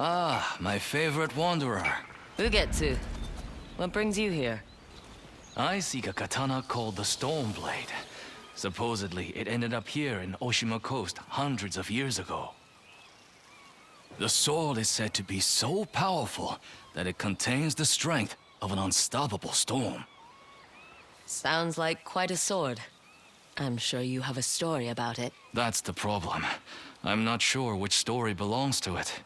Ah, my favorite wanderer. Ugetsu, what brings you here? I seek a katana called the Stormblade. Supposedly, it ended up here in Oshima Coast hundreds of years ago. The sword is said to be so powerful that it contains the strength of an unstoppable storm. Sounds like quite a sword. I'm sure you have a story about it. That's the problem. I'm not sure which story belongs to it.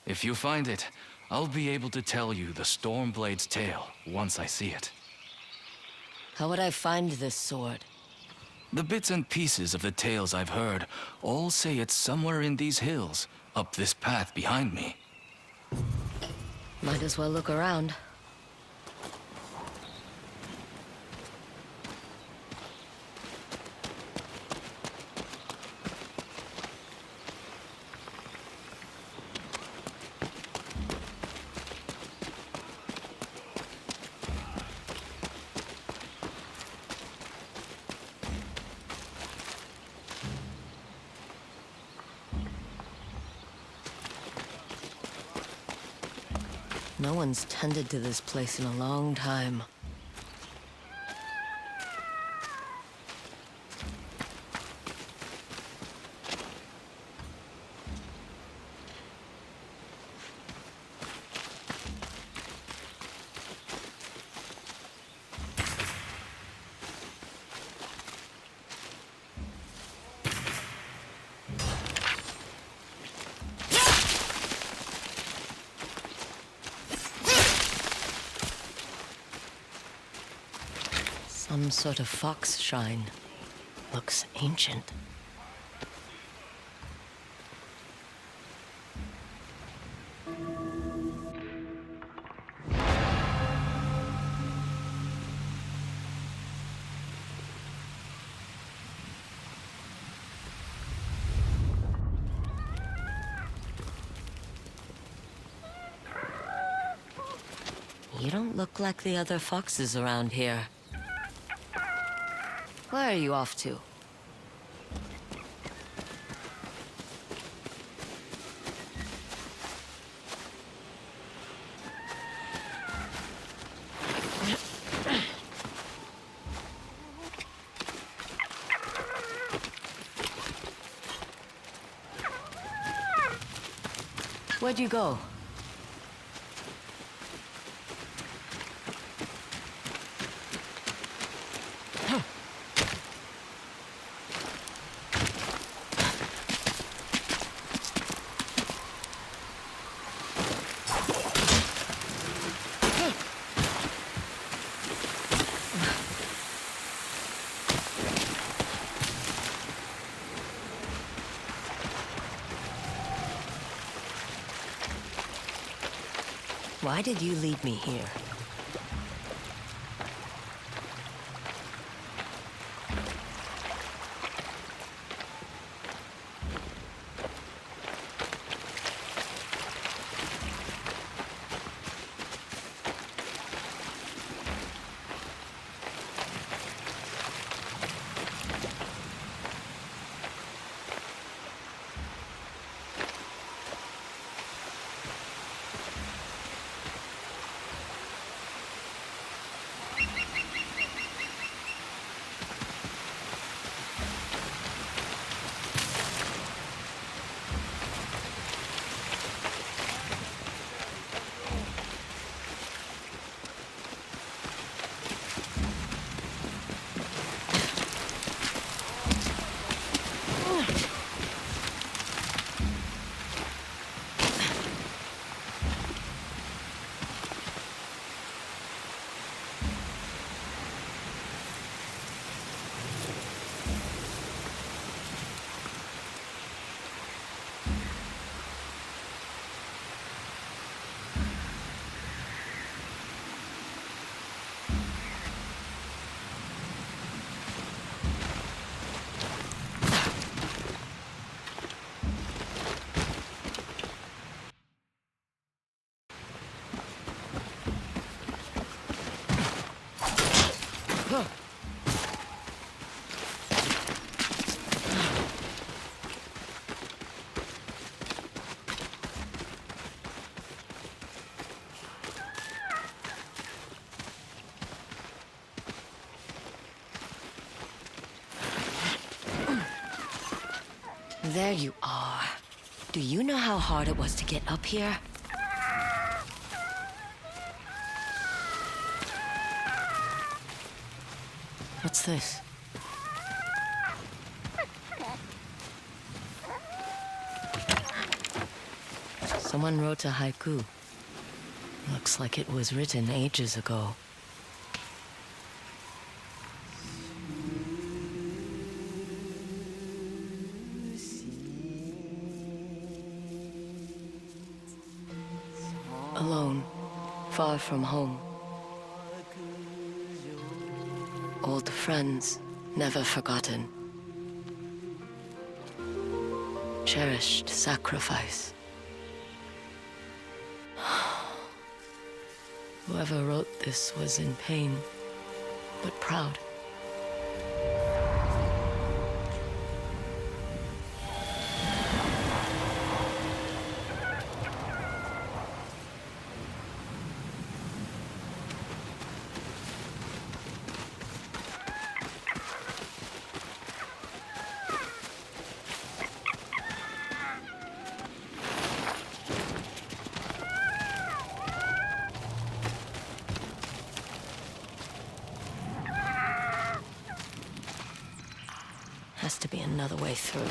If you find it, I'll be able to tell you the Stormblade's tale once I see it. How would I find this sword? The bits and pieces of the tales I've heard all say it's somewhere in these hills, up this path behind me. Might as well look around. No one's tended to this place in a long time. Some sort of fox shrine. Looks ancient. You don't look like the other foxes around here. Where are you off to? Where'd you go? Why did you lead me here? There you are. Do you know how hard it was to get up here? What's this? Someone wrote a haiku. Looks like it was written ages ago. Alone, far from home. Old friends, never forgotten. Cherished sacrifice. Whoever wrote this was in pain, but proud. Has to be another way through.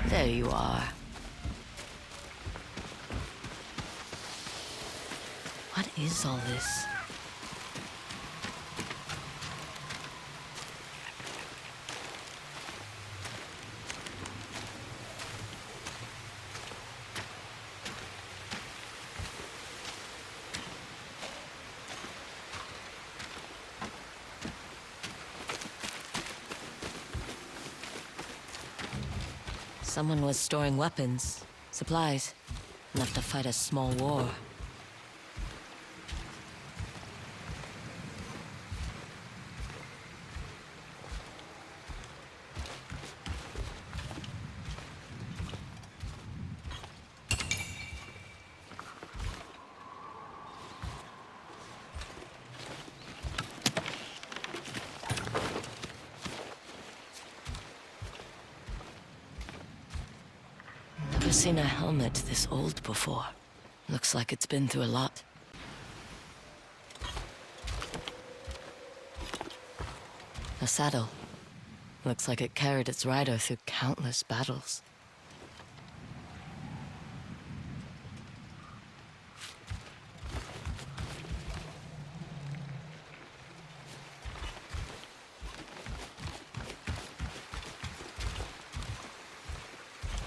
There you are. What is all this? Someone was storing weapons, supplies, enough to fight a small war. Never seen a helmet this old before. Looks like it's been through a lot. A saddle. Looks like it carried its rider through countless battles.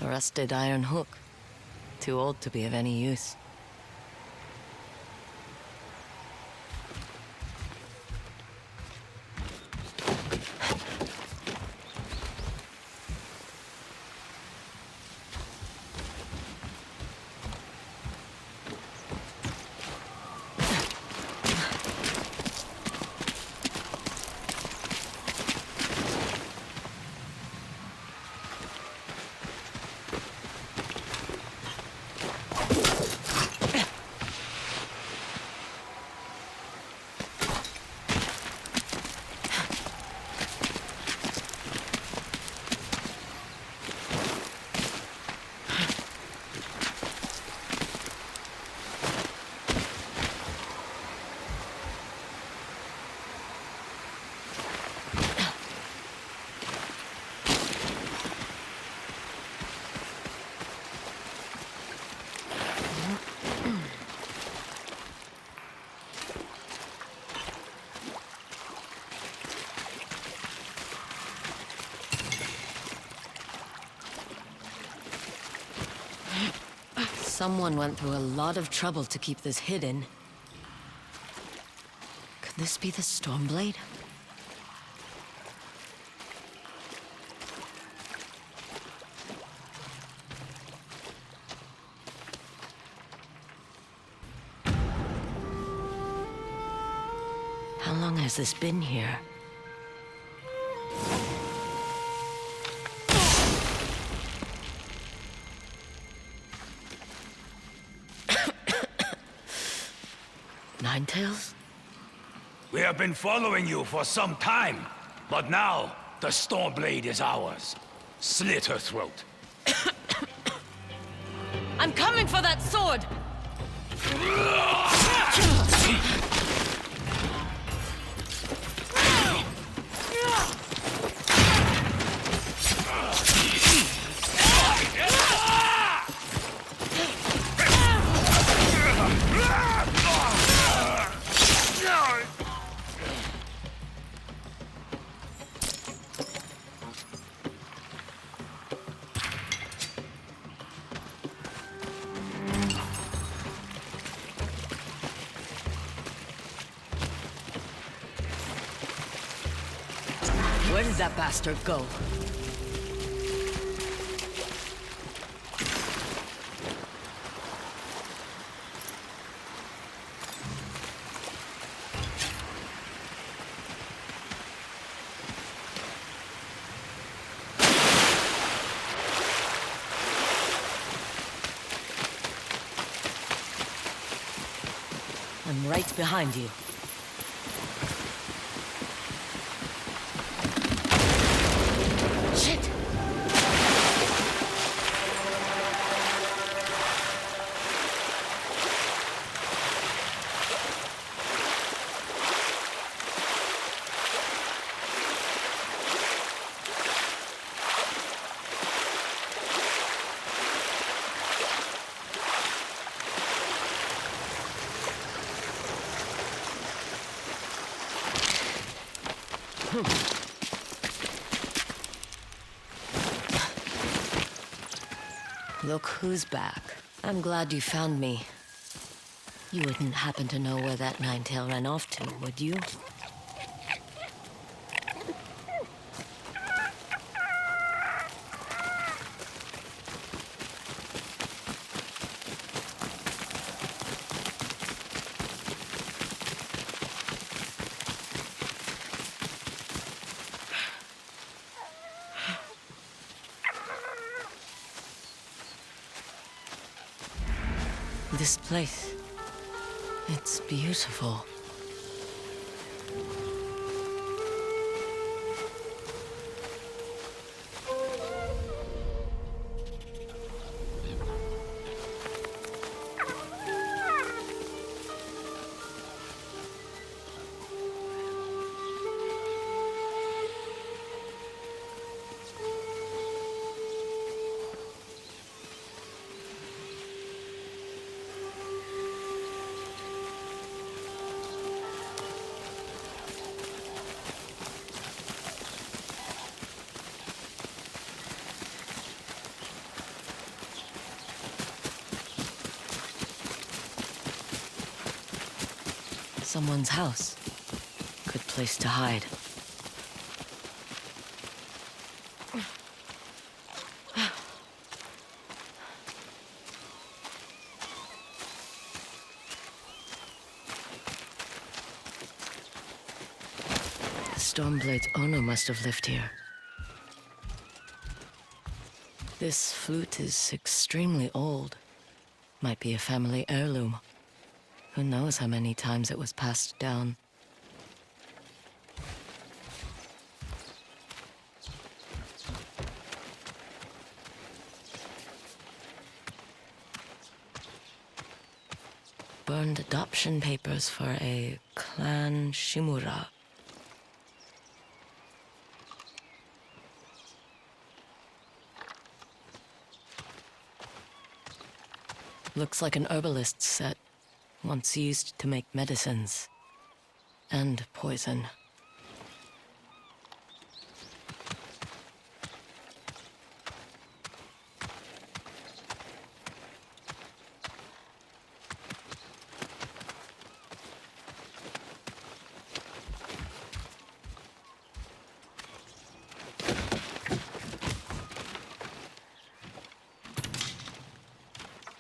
A rusted iron hook. Too old to be of any use. Someone went through a lot of trouble to keep this hidden. Could this be the Stormblade? How long has this been here? Ninetales? We have been following you for some time, but now the Stormblade is ours. Slit her throat. I'm coming for that sword! Where did that bastard go? I'm right behind you. Shit! Look who's back. I'm glad you found me. You wouldn't happen to know where that Ninetail ran off to, would you? This place, it's beautiful. Someone's house. Good place to hide. The Stormblade's owner must have lived here. This flute is extremely old. Might be a family heirloom. Who knows how many times it was passed down. Burned adoption papers for a clan Shimura. Looks like an herbalist's set. Once used to make medicines and poison.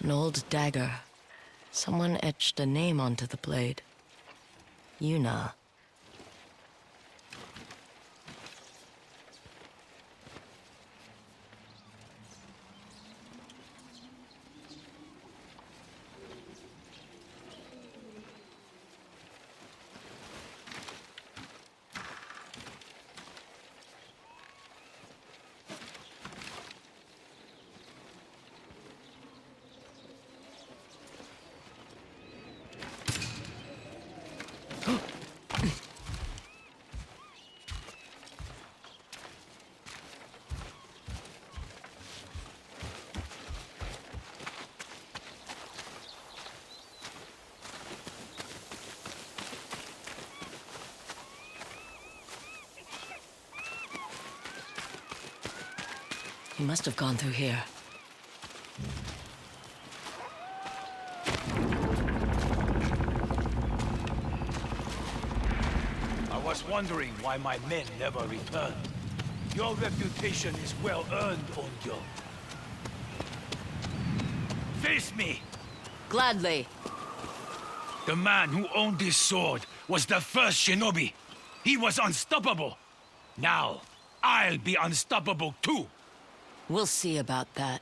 An old dagger. Someone etched a name onto the blade. Yuna. He must have gone through here. I was wondering why my men never returned. Your reputation is well earned, Onyo. Face me! Gladly. The man who owned this sword was the first shinobi. He was unstoppable. Now, I'll be unstoppable too. We'll see about that.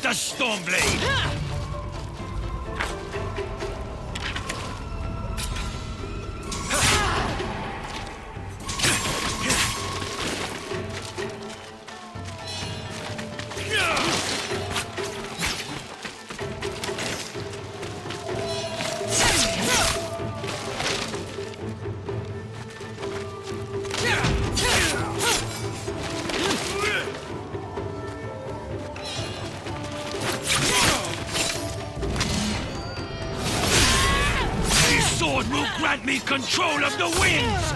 The Stormblade! Will grant me control of the winds!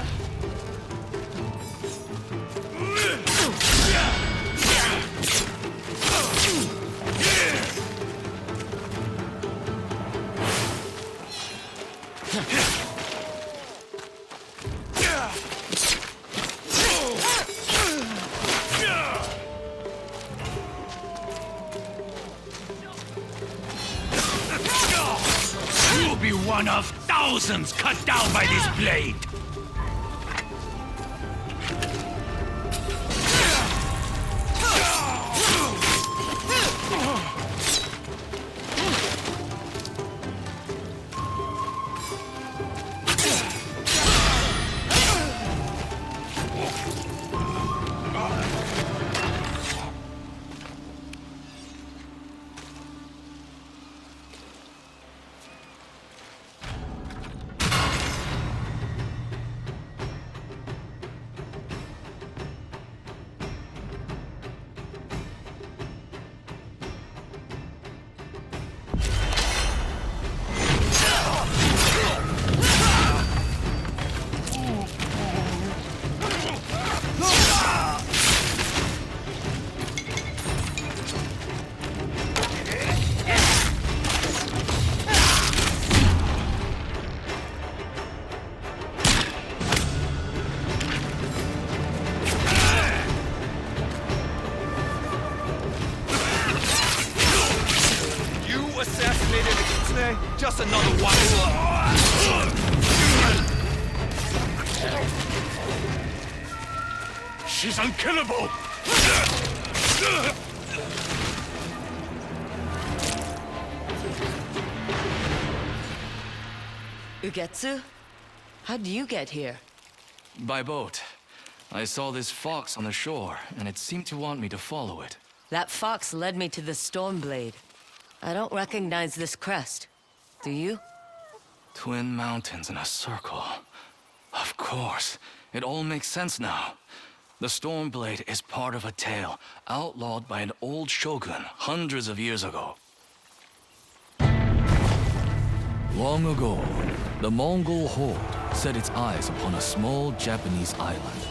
You'll be one of thousands cut down by this blade! Just another one. She's unkillable! Ugetsu? How'd you get here? By boat. I saw this fox on the shore, and it seemed to want me to follow it. That fox led me to the Stormblade. I don't recognize this crest. Do you? Twin mountains in a circle. Of course. It all makes sense now. The Stormblade is part of a tale outlawed by an old shogun hundreds of years ago. Long ago, the Mongol horde set its eyes upon a small Japanese island.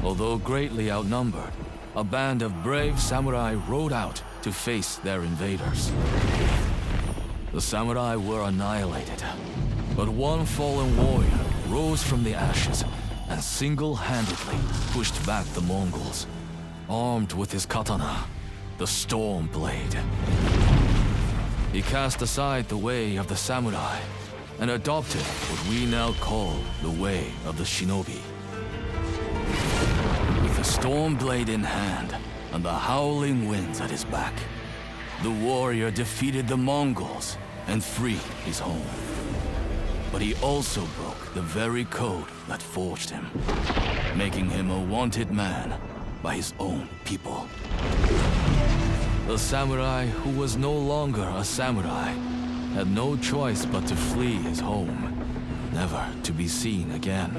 Although greatly outnumbered, a band of brave samurai rode out to face their invaders. The samurai were annihilated, but one fallen warrior rose from the ashes and single-handedly pushed back the Mongols, armed with his katana, the Stormblade. He cast aside the way of the samurai and adopted what we now call the way of the shinobi. With the Stormblade in hand and the howling winds at his back, the warrior defeated the Mongols and freed his home. But he also broke the very code that forged him, making him a wanted man by his own people. The samurai who was no longer a samurai had no choice but to flee his home, never to be seen again.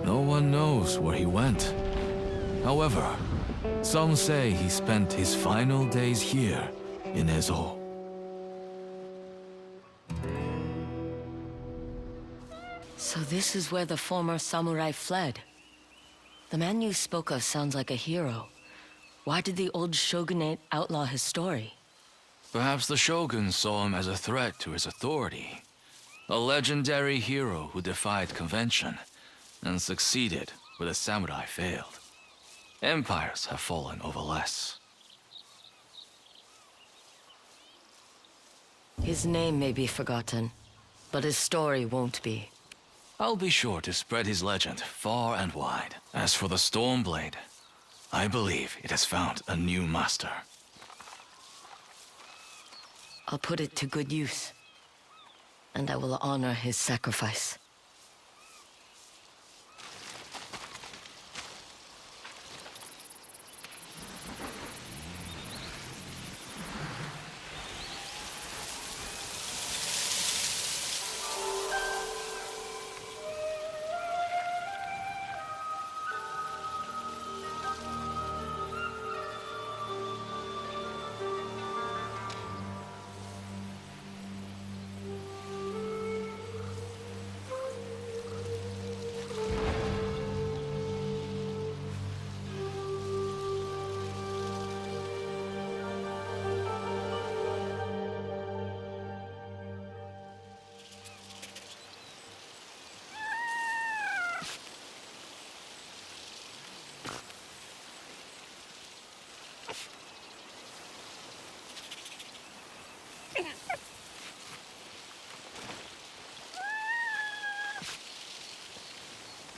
No one knows where he went. However, some say he spent his final days here in Ezo. So this is where the former samurai fled. The man you spoke of sounds like a hero. Why did the old shogunate outlaw his story? Perhaps the shogun saw him as a threat to his authority. A legendary hero who defied convention and succeeded where the samurai failed. Empires have fallen over less. His name may be forgotten, but his story won't be. I'll be sure to spread his legend far and wide. As for the Stormblade, I believe it has found a new master. I'll put it to good use, and I will honor his sacrifice.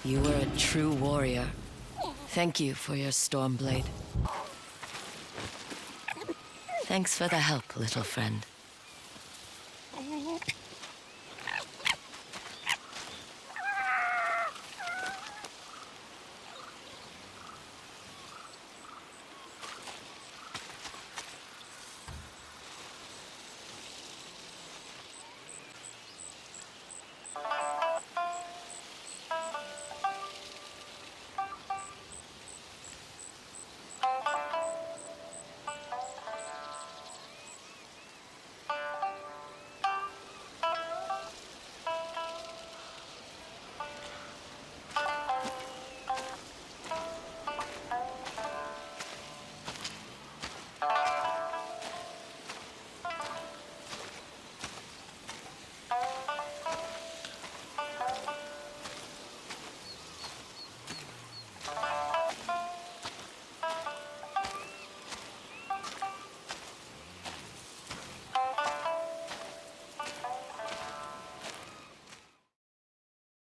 You were a true warrior. Thank you for your Stormblade. Thanks for the help, little friend.